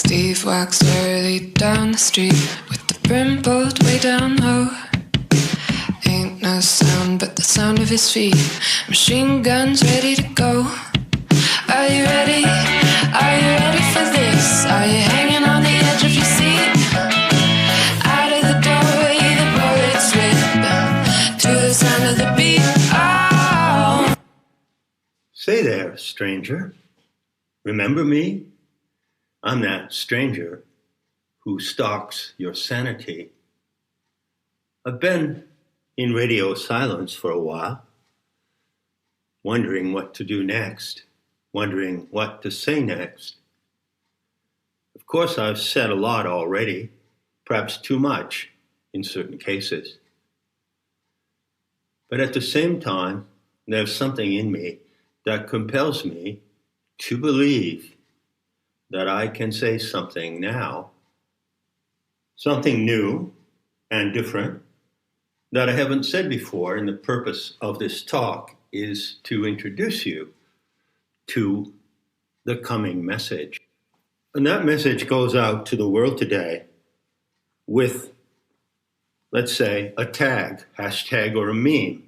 Walks early down the street with the brim pulled way down low. Ain't no sound but the sound of his feet. Machine guns ready to go. Are you ready? Are you ready for this? Are you hanging on the edge of your seat? Out of the doorway the bullets rip to the sound of the beat. Oh. Say there, stranger. Remember me? I'm that stranger who stalks your sanity. I've been in radio silence for a while, wondering what to do next, wondering what to say next. Of course, I've said a lot already, perhaps too much in certain cases. But at the same time, there's something in me that compels me to believe that I can say something now, something new and different that I haven't said before. And the purpose of this talk is to introduce you to the coming message. And that message goes out to the world today with, let's say, a tag, hashtag, or a meme.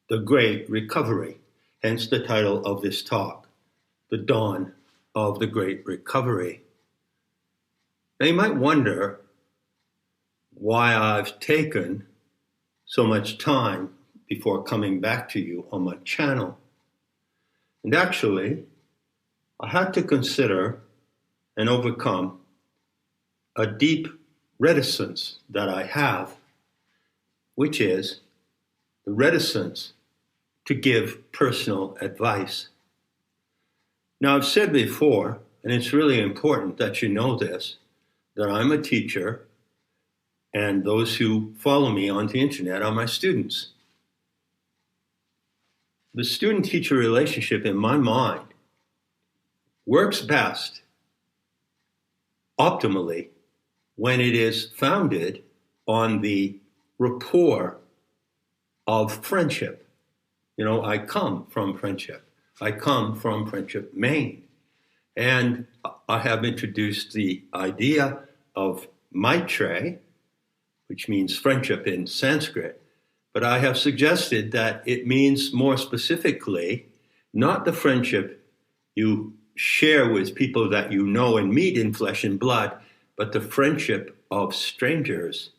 The Great Recovery, hence the title of this talk, The Dawn of the Great Recovery. Now you might wonder why I've taken so much time before coming back to you on my channel. And actually, I had to consider and overcome a deep reticence that I have, which is the reticence to give personal advice. Now, I've said before, and it's really important that you know this, that I'm a teacher, and those who follow me on the internet are my students. The student-teacher relationship, in my mind, works best, optimally, when it is founded on the rapport of friendship. You know, I come from friendship. I come from Friendship, Maine. And I have introduced the idea of Maitre, which means friendship in Sanskrit. But I have suggested that it means more specifically, not the friendship you share with people that you know and meet in flesh and blood, but the friendship of strangers.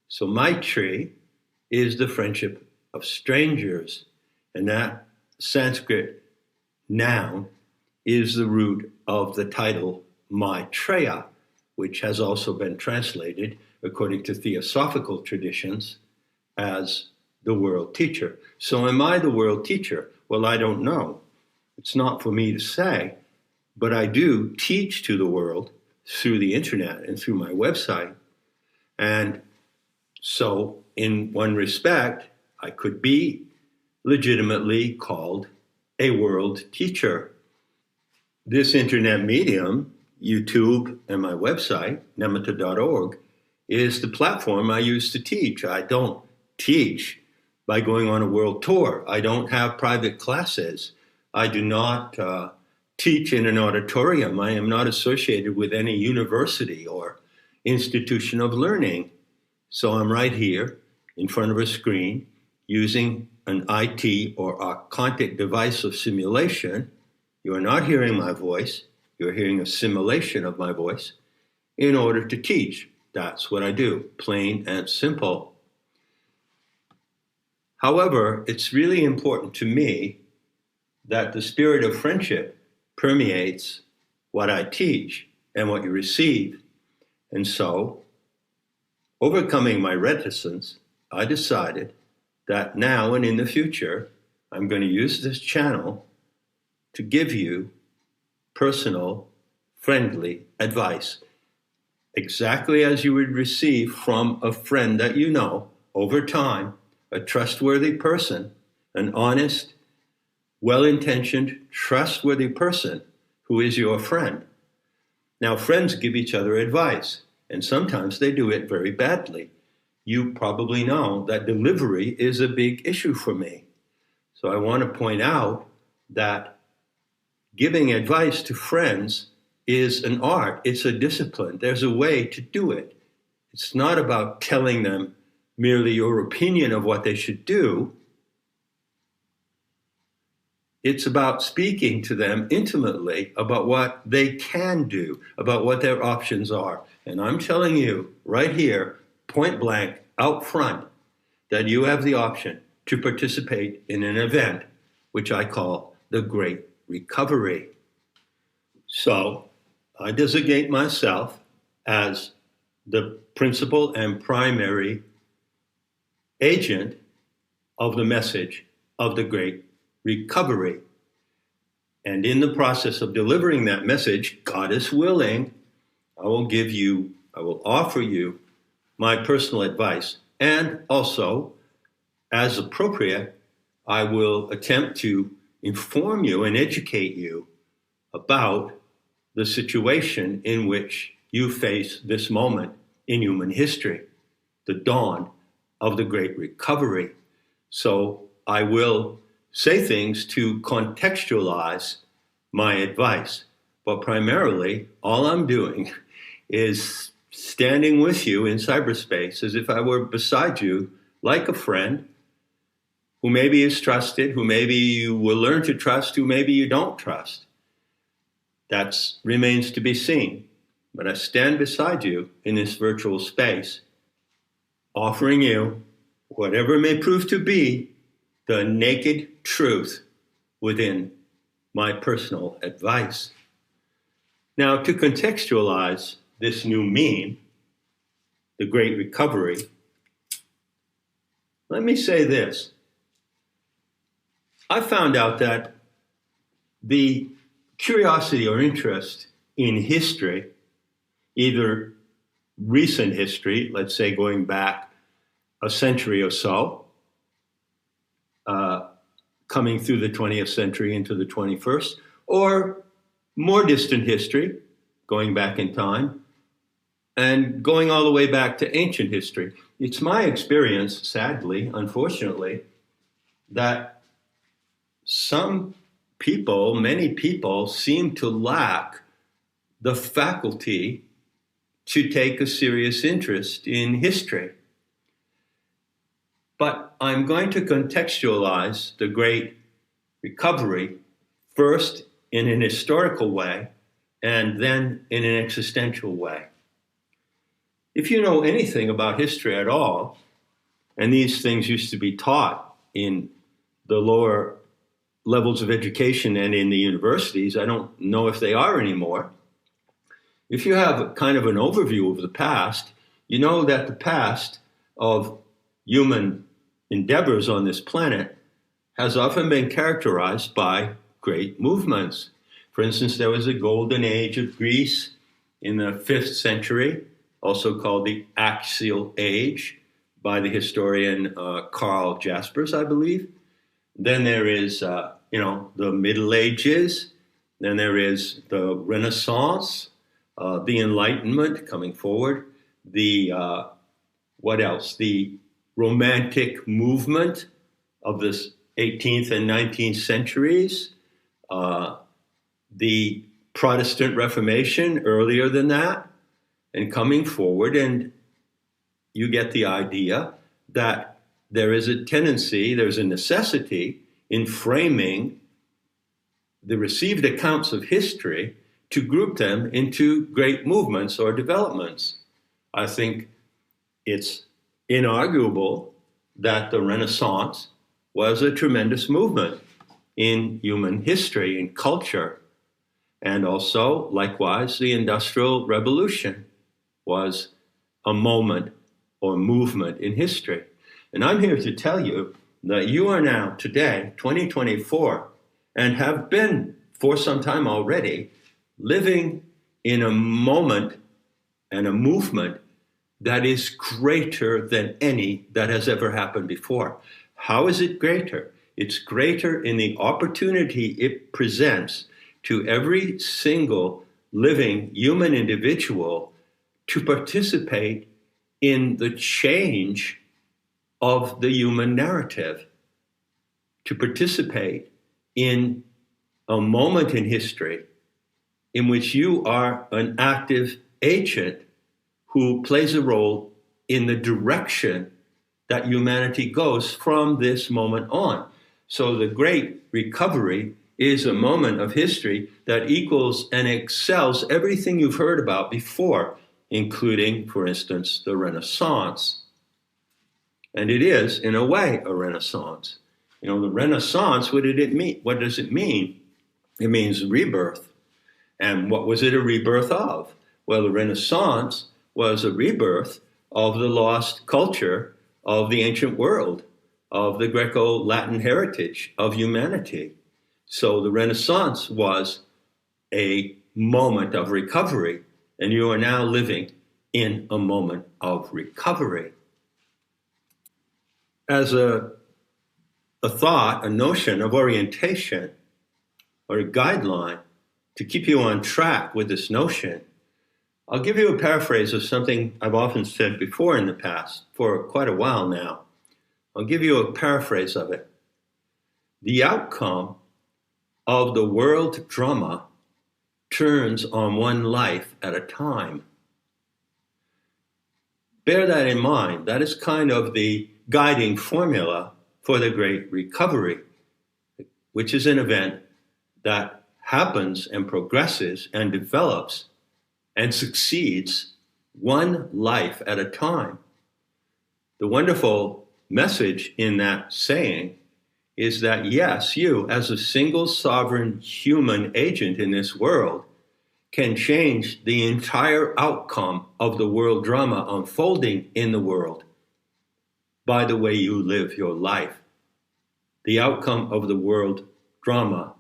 So Maitri is the friendship of strangers. And that Sanskrit noun is the root of the title Maitreya, which has also been translated, according to theosophical traditions, as the world teacher. So am I the world teacher? Well, I don't know. It's not for me to say, but I do teach to the world through the internet and through my website. And so in one respect, I could be legitimately called a world teacher. This internet medium, YouTube and my website, nemata.org, is the platform I use to teach. I don't teach by going on a world tour. I don't have private classes. I do not teach in an auditorium. I am not associated with any university or institution of learning. So I'm right here in front of a screen using an IT or archontic device of simulation. You are not hearing my voice. You're hearing a simulation of my voice in order to teach. That's what I do, plain and simple. However, it's really important to me that the spirit of friendship permeates what I teach and what you receive. And so, overcoming my reticence, I decided that now and in the future, I'm going to use this channel to give you personal, friendly advice, exactly as you would receive from a friend that you know over time, a trustworthy person, an honest, well-intentioned, trustworthy person who is your friend. Now, friends give each other advice, and sometimes they do it very badly. You probably know that delivery is a big issue for me. So I want to point out that giving advice to friends is an art. It's a discipline. There's a way to do it. It's not about telling them merely your opinion of what they should do. It's about speaking to them intimately about what they can do, about what their options are. And I'm telling you right here, point blank, out front, that you have the option to participate in an event which I call the Great Recovery. So I designate myself as the principal and primary agent of the message of the Great Recovery. And in the process of delivering that message, God is willing, I will offer you my personal advice. And also, as appropriate, I will attempt to inform you and educate you about the situation in which you face this moment in human history, the dawn of the Great Recovery. So I will say things to contextualize my advice. But primarily, all I'm doing is standing with you in cyberspace as if I were beside you like a friend who maybe is trusted, who maybe you will learn to trust, who maybe you don't trust. That remains to be seen. But I stand beside you in this virtual space, offering you whatever may prove to be the naked truth within my personal advice. Now, to contextualize this new meme, the Great Recovery, let me say this. I found out that the curiosity or interest in history, either recent history, let's say going back a century or so, coming through the 20th century into the 21st, or more distant history, going back in time, and going all the way back to ancient history. It's my experience, sadly, unfortunately, that some people, many people, seem to lack the faculty to take a serious interest in history. But I'm going to contextualize the Great Recovery first in an historical way and then in an existential way. If you know anything about history at all, and these things used to be taught in the lower levels of education and in the universities, I don't know if they are anymore. If you have a kind of an overview of the past, you know that the past of human endeavors on this planet has often been characterized by great movements. For instance, there was a golden age of Greece in the 5th century, also called the Axial Age by the historian Karl Jaspers, I believe. Then there is, the Middle Ages. Then there is the Renaissance, the Enlightenment coming forward. What else? The Romantic movement of the 18th and 19th centuries. The Protestant Reformation earlier than that. And coming forward, and you get the idea that there is a tendency, there's a necessity in framing the received accounts of history to group them into great movements or developments. I think it's inarguable that the Renaissance was a tremendous movement in human history and culture. And also, likewise, the Industrial Revolution was a moment or movement in history. And I'm here to tell you that you are now, today, 2024, and have been for some time already, living in a moment and a movement that is greater than any that has ever happened before. How is it greater? It's greater in the opportunity it presents to every single living human individual to participate in the change of the human narrative, to participate in a moment in history in which you are an active agent who plays a role in the direction that humanity goes from this moment on. So the Great Recovery is a moment of history that equals and excels everything you've heard about before, including, for instance, the Renaissance. And it is, in a way, a Renaissance. You know, the Renaissance, what did it mean? What does it mean? It means rebirth. And what was it a rebirth of? Well, the Renaissance was a rebirth of the lost culture of the ancient world, of the Greco-Latin heritage of humanity. So the Renaissance was a moment of recovery, and you are now living in a moment of recovery. As a thought, a notion of orientation, or a guideline to keep you on track with this notion, I'll give you a paraphrase of something I've often said before in the past, for quite a while now. I'll give you a paraphrase of it. The outcome of the world drama turns on one life at a time. Bear that in mind. That is kind of the guiding formula for the Great Recovery, which is an event that happens and progresses and develops and succeeds one life at a time. The wonderful message in that saying is that, yes, you, as a single sovereign human agent in this world, can change the entire outcome of the world drama unfolding in the world by the way you live your life. The outcome of the world drama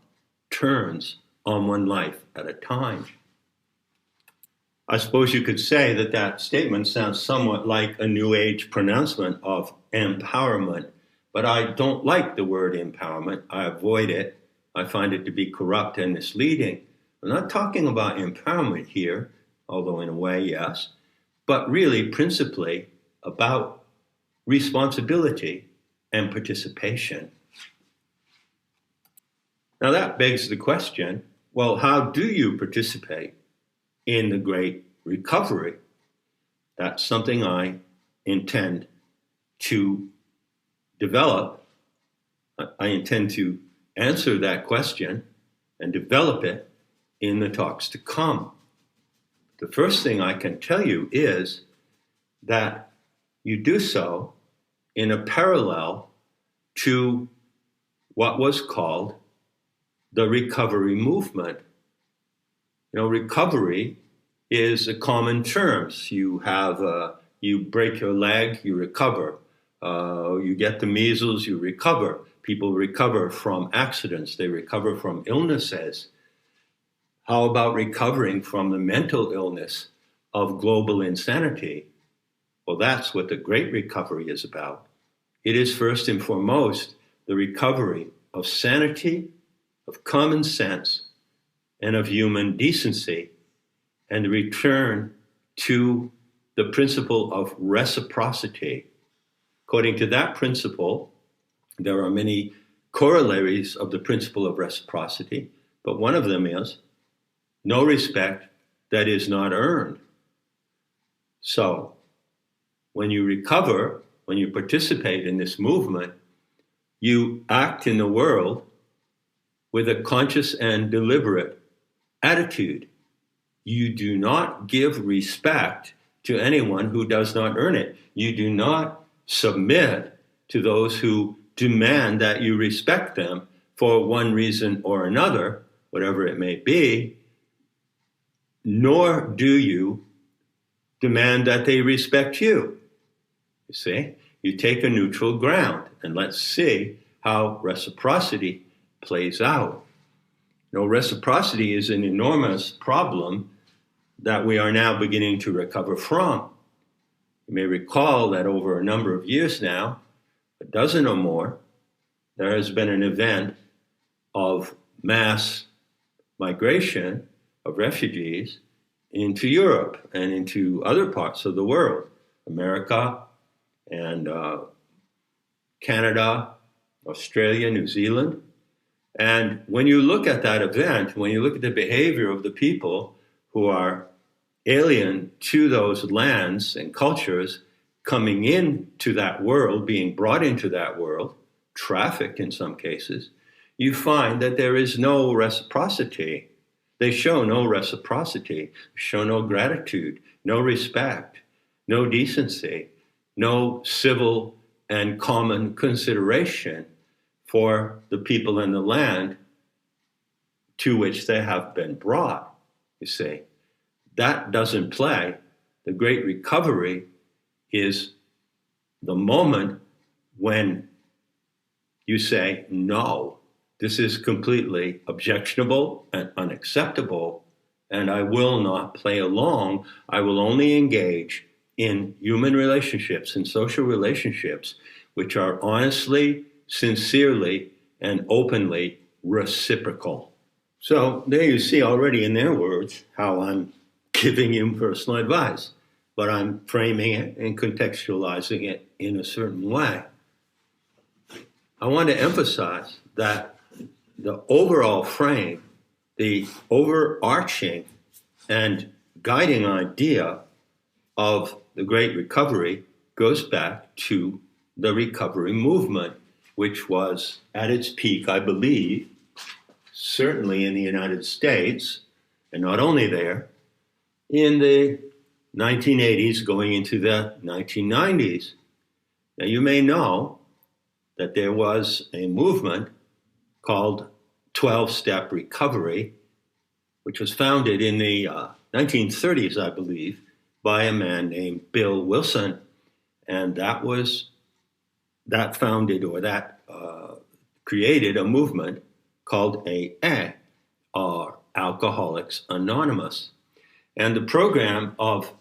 turns on one life at a time. I suppose you could say that that statement sounds somewhat like a New Age pronouncement of empowerment, but I don't like the word empowerment. I avoid it. I find it to be corrupt and misleading. I'm not talking about empowerment here, although in a way, yes, but really principally about responsibility and participation. Now that begs the question, well, how do you participate in the Great Recovery? That's something I intend to develop. I intend to answer that question and develop it in the talks to come. The first thing I can tell you is that you do so in a parallel to what was called the recovery movement. You know, recovery is a common term. You break your leg, you recover. You get the measles, you recover. People recover from accidents. They recover from illnesses. How about recovering from the mental illness of global insanity? Well, that's what the Great Recovery is about. It is first and foremost the recovery of sanity, of common sense, and of human decency, and the return to the principle of reciprocity. According to that principle, there are many corollaries of the principle of reciprocity, but one of them is no respect that is not earned. So, when you recover, when you participate in this movement, you act in the world with a conscious and deliberate attitude. You do not give respect to anyone who does not earn it. You do not submit to those who demand that you respect them for one reason or another, whatever it may be, nor do you demand that they respect you. You see, you take a neutral ground, and let's see how reciprocity plays out. You know, reciprocity is an enormous problem that we are now beginning to recover from. You may recall that over a number of years now, a dozen or more, there has been an event of mass migration of refugees into Europe and into other parts of the world, America and Canada, Australia, New Zealand. And when you look at that event, when you look at the behavior of the people who are alien to those lands and cultures coming into that world, being brought into that world, trafficked in some cases, you find that there is no reciprocity. They show no reciprocity, show no gratitude, no respect, no decency, no civil and common consideration for the people in the land to which they have been brought, you see. That doesn't play. The Great Recovery is the moment when you say, no, this is completely objectionable and unacceptable, and I will not play along. I will only engage in human relationships and social relationships which are honestly, sincerely, and openly reciprocal. So there you see already in their words how I'm giving him personal advice, but I'm framing it and contextualizing it in a certain way. I want to emphasize that the overall frame, the overarching and guiding idea of the Great Recovery goes back to the recovery movement, which was at its peak, I believe, certainly in the United States, and not only there, in the 1980s going into the 1990s. Now, you may know that there was a movement called 12-Step Recovery, which was founded in the 1930s, I believe, by a man named Bill Wilson. And that created a movement called AA, or Alcoholics Anonymous. And the program of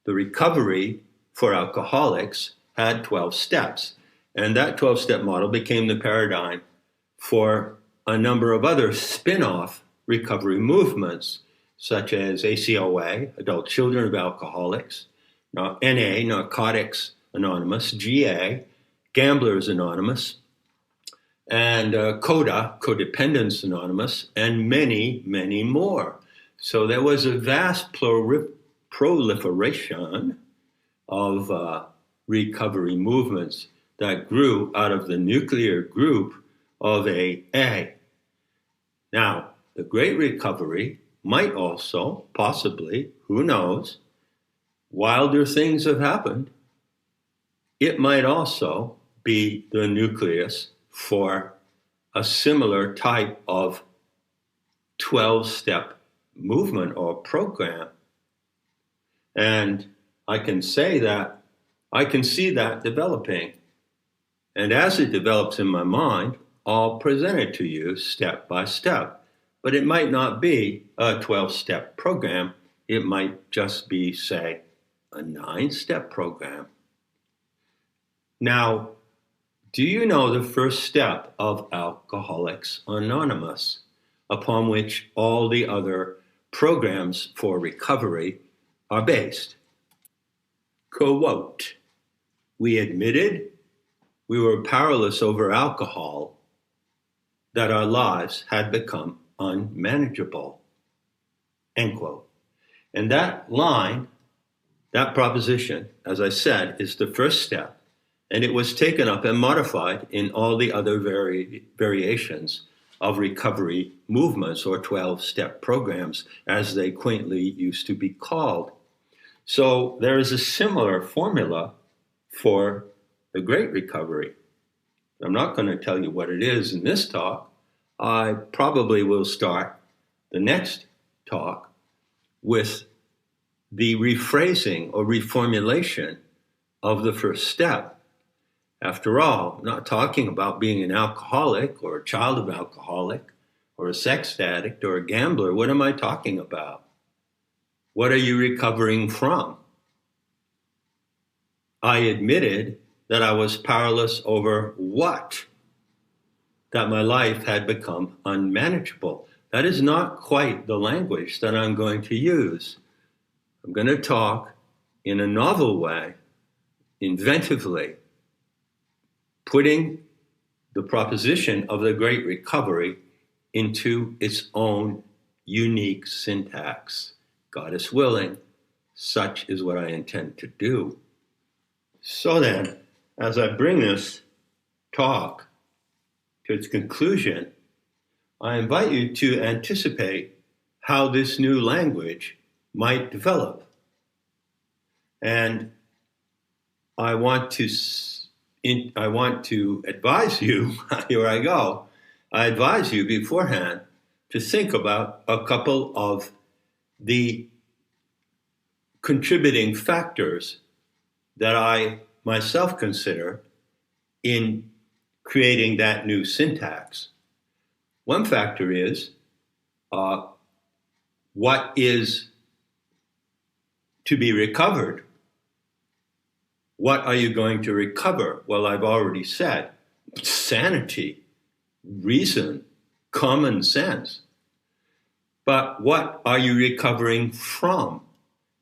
the recovery for alcoholics had 12 steps. And that 12-step model became the paradigm for a number of other spin-off recovery movements, such as ACOA, Adult Children of Alcoholics, NA, Narcotics Anonymous, GA, Gamblers Anonymous, and CODA, Codependence Anonymous, and many, many more. So there was a vast proliferation of recovery movements that grew out of the nuclear group of AA. Now, the Great Recovery might also, possibly, who knows, wilder things have happened. It might also be the nucleus for a similar type of 12-step movement or program. And I can say that, I can see that developing. And as it develops in my mind, I'll present it to you step by step. But it might not be a 12-step program. It might just be, say, a 9-step program. Now, do you know the first step of Alcoholics Anonymous, upon which all the other programs for recovery are based? Quote, "We admitted we were powerless over alcohol, that our lives had become unmanageable." End quote. And that line, that proposition, as I said, is the first step. And it was taken up and modified in all the other variations of recovery movements or 12-step programs, as they quaintly used to be called. So there is a similar formula for the Great Recovery. I'm not going to tell you what it is in this talk. I probably will start the next talk with the rephrasing or reformulation of the first step. After all, I'm not talking about being an alcoholic or a child of alcoholic or a sex addict or a gambler. What am I talking about? What are you recovering from? I admitted that I was powerless over what? That my life had become unmanageable. That is not quite the language that I'm going to use. I'm going to talk in a novel way, inventively, putting the proposition of the Great Recovery into its own unique syntax. God is willing, such is what I intend to do. So then, as I bring this talk to its conclusion, I invite you to anticipate how this new language might develop. And I want to advise you, here I go, I advise you beforehand to think about a couple of the contributing factors that I myself consider in creating that new syntax. One factor is what is to be recovered. What are you going to recover? Well, I've already said sanity, reason, common sense. But what are you recovering from?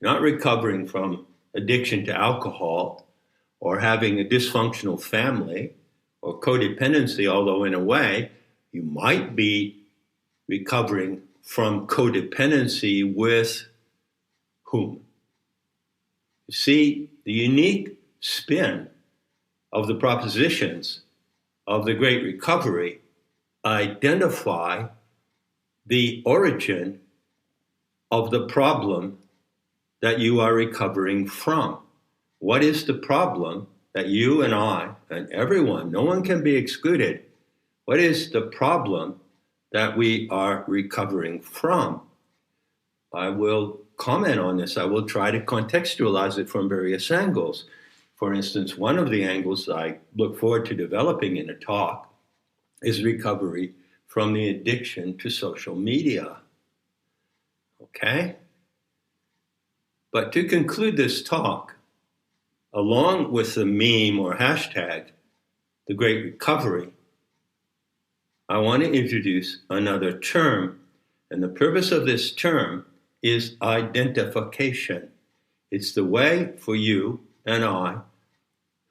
Not recovering from addiction to alcohol or having a dysfunctional family or codependency, although in a way you might be recovering from codependency with whom? You see, the unique spin of the propositions of the Great Recovery identify the origin of the problem that you are recovering from. What is the problem that you and I and everyone, no one can be excluded, what is the problem that we are recovering from? I will comment on this. I will try to contextualize it from various angles. For instance, one of the angles I look forward to developing in a talk is recovery from the addiction to social media. Okay? But to conclude this talk, along with the meme or hashtag, the Great Recovery, I want to introduce another term. And the purpose of this term is identification. It's the way for you and I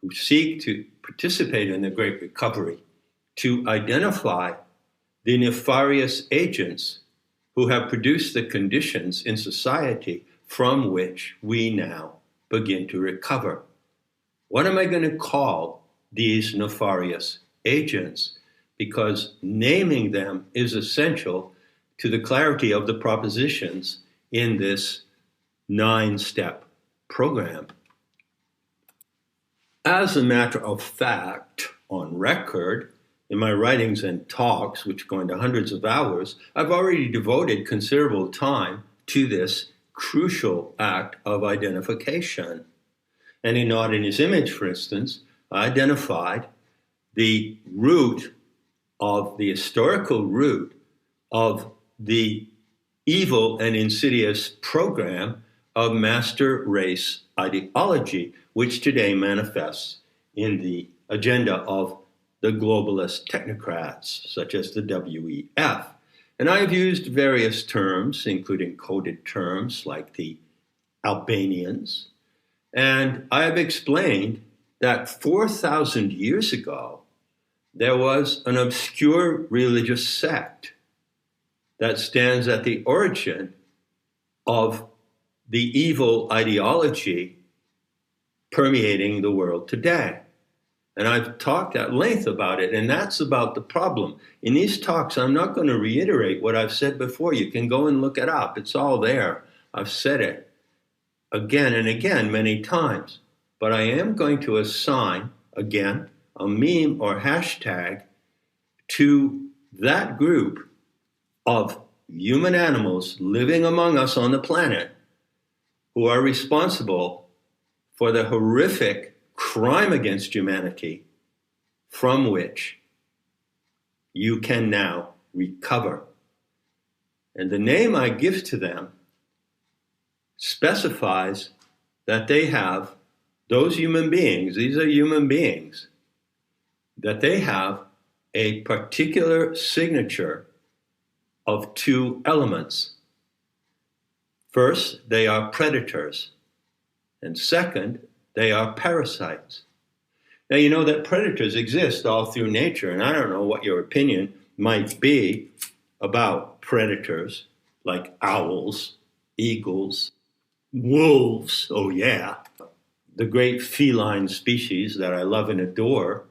who seek to participate in the Great Recovery to identify the nefarious agents who have produced the conditions in society from which we now begin to recover. What am I going to call these nefarious agents? Because naming them is essential to the clarity of the propositions in this 9-step program. As a matter of fact, on record, in my writings and talks, which go into hundreds of hours, I've already devoted considerable time to this crucial act of identification. And in Not in His Image, for instance, I identified the root of the historical root of the evil and insidious program of master race ideology, which today manifests in the agenda of the globalist technocrats, such as the WEF. And I have used various terms, including coded terms like the Albanians, and I have explained that 4,000 years ago, there was an obscure religious sect that stands at the origin of the evil ideology permeating the world today. And I've talked at length about it, and that's about the problem. In these talks, I'm not going to reiterate what I've said before. You can go and look it up. It's all there. I've said it again and again many times. But I am going to assign, again, a meme or hashtag to that group of human animals living among us on the planet who are responsible for the horrific crime against humanity from which you can now recover. And the name I give to them specifies that they have, those human beings, these are human beings, that they have a particular signature of two elements. First, they are predators. And second, they are parasites. Now, you know that predators exist all through nature, and I don't know what your opinion might be about predators like owls, eagles, wolves, oh yeah, the great feline species that I love and adore,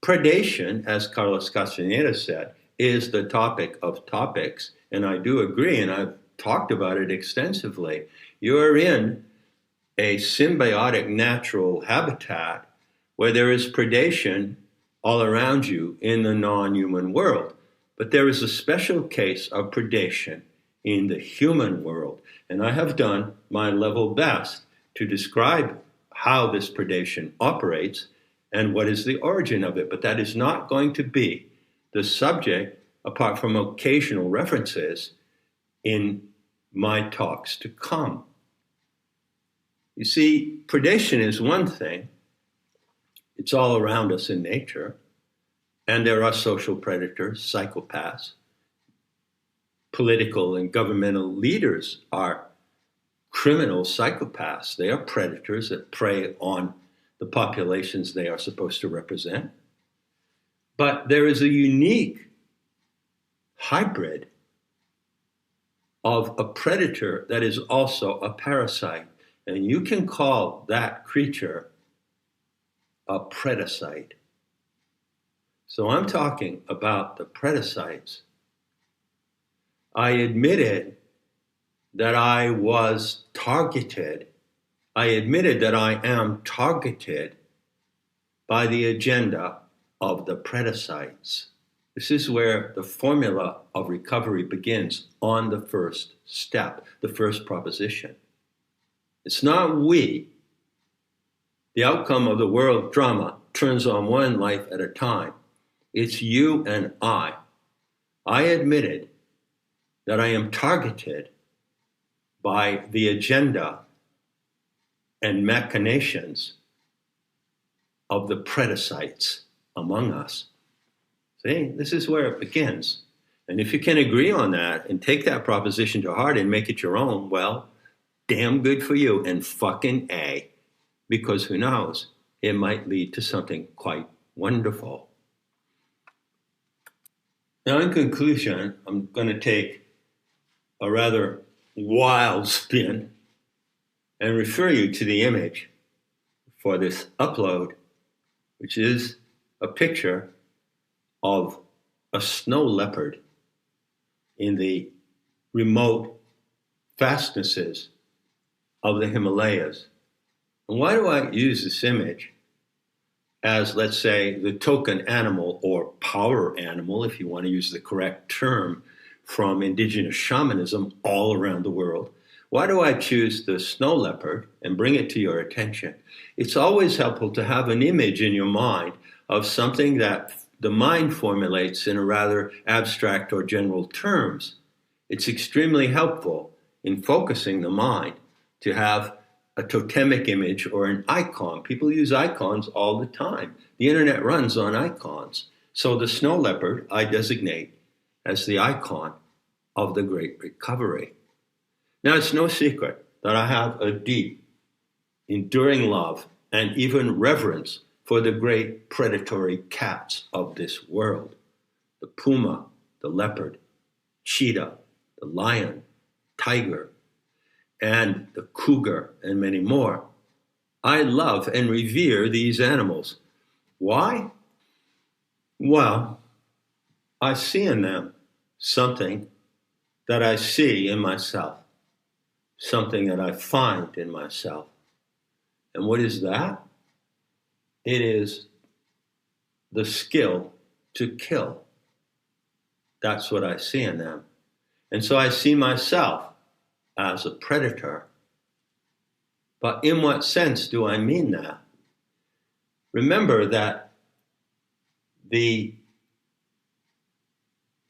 predation, as Carlos Castaneda said, is the topic of topics. And I do agree, and I've talked about it extensively. You're in a symbiotic natural habitat where there is predation all around you in the non-human world. But there is a special case of predation in the human world. And I have done my level best to describe how this predation operates and what is the origin of it. But that is not going to be the subject, apart from occasional references, in my talks to come. You see, predation is one thing. It's all around us in nature. And there are social predators, psychopaths. Political and governmental leaders are criminal psychopaths. They are predators that prey on the populations they are supposed to represent. But there is a unique hybrid of a predator that is also a parasite. And you can call that creature a predacite. So I'm talking about the predasites. I admitted that I was targeted. I admitted that I am targeted by the agenda of the predasites. This is where the formula of recovery begins on the first step, the first proposition. It's not we. The outcome of the world drama turns on one life at a time. It's you and I. I admitted that I am targeted by the agenda and machinations of the predasites among us. See, this is where it begins. And if you can agree on that and take that proposition to heart and make it your own, well, damn good for you and fucking A. Because who knows, it might lead to something quite wonderful. Now, in conclusion, I'm going to take a rather wild spin and refer you to the image for this upload, which is a picture of a snow leopard in the remote fastnesses of the Himalayas. And why do I use this image as, let's say, the token animal or power animal, if you want to use the correct term, from indigenous shamanism all around the world? Why do I choose the snow leopard and bring it to your attention? It's always helpful to have an image in your mind of something that the mind formulates in a rather abstract or general terms. It's extremely helpful in focusing the mind to have a totemic image or an icon. People use icons all the time. The internet runs on icons. So the snow leopard I designate as the icon of the Great Recovery. Now, it's no secret that I have a deep, enduring love and even reverence for the great predatory cats of this world. The puma, the leopard, cheetah, the lion, tiger, and the cougar, and many more. I love and revere these animals. Why? Well, I see in them something that I see in myself, something that I find in myself. And what is that? It is the skill to kill. That's what I see in them. And so I see myself as a predator. But in what sense do I mean that? Remember that the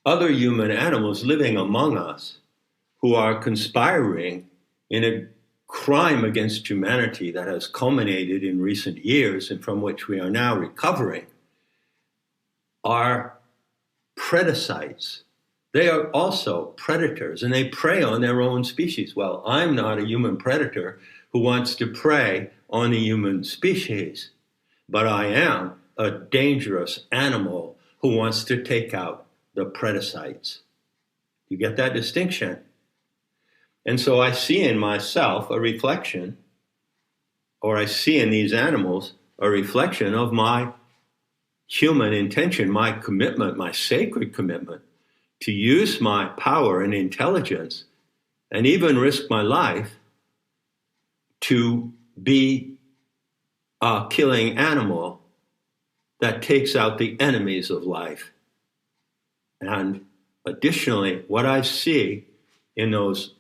other human animals living among us who are conspiring in a crime against humanity that has culminated in recent years and from which we are now recovering are predasites. They are also predators, and they prey on their own species. Well, I'm not a human predator who wants to prey on the human species, but I am a dangerous animal who wants to take out the predasites. You get that distinction? And so I see in myself a reflection, or I see in these animals a reflection of my human intention, my commitment, my sacred commitment to use my power and intelligence and even risk my life to be a killing animal that takes out the enemies of life. And additionally, what I see in those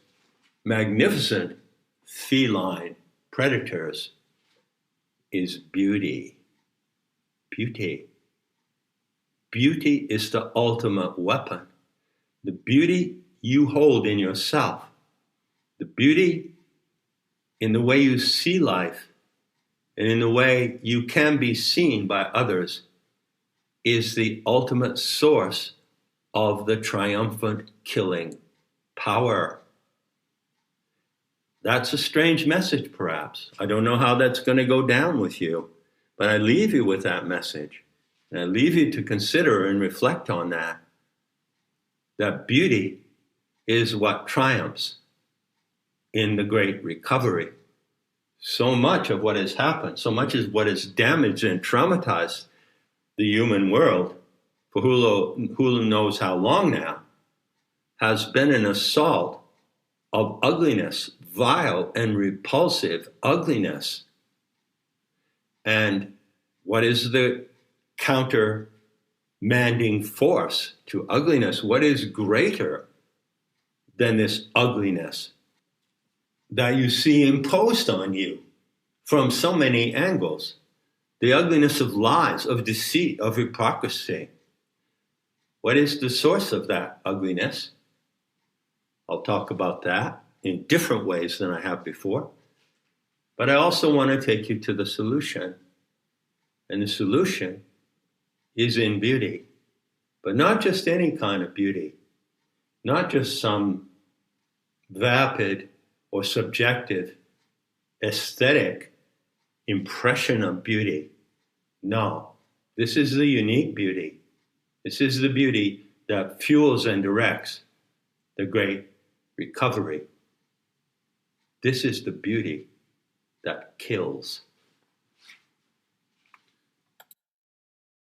magnificent feline predators is beauty. Beauty. Beauty is the ultimate weapon. The beauty you hold in yourself, the beauty in the way you see life, and in the way you can be seen by others, is the ultimate source of the triumphant killing power. That's a strange message, perhaps. I don't know how that's going to go down with you, but I leave you with that message. And I leave you to consider and reflect on that. That beauty is what triumphs in the great recovery. So much of what has happened, so much of what has damaged and traumatized the human world for who knows how long now, has been an assault of ugliness, vile and repulsive ugliness. And what is the countermanding force to ugliness? What is greater than this ugliness that you see imposed on you from so many angles? The ugliness of lies, of deceit, of hypocrisy. What is the source of that ugliness? I'll talk about that in different ways than I have before. But I also want to take you to the solution. And the solution is in beauty. But not just any kind of beauty. Not just some vapid or subjective aesthetic impression of beauty. No, this is the unique beauty. This is the beauty that fuels and directs the great recovery. This is the beauty that kills.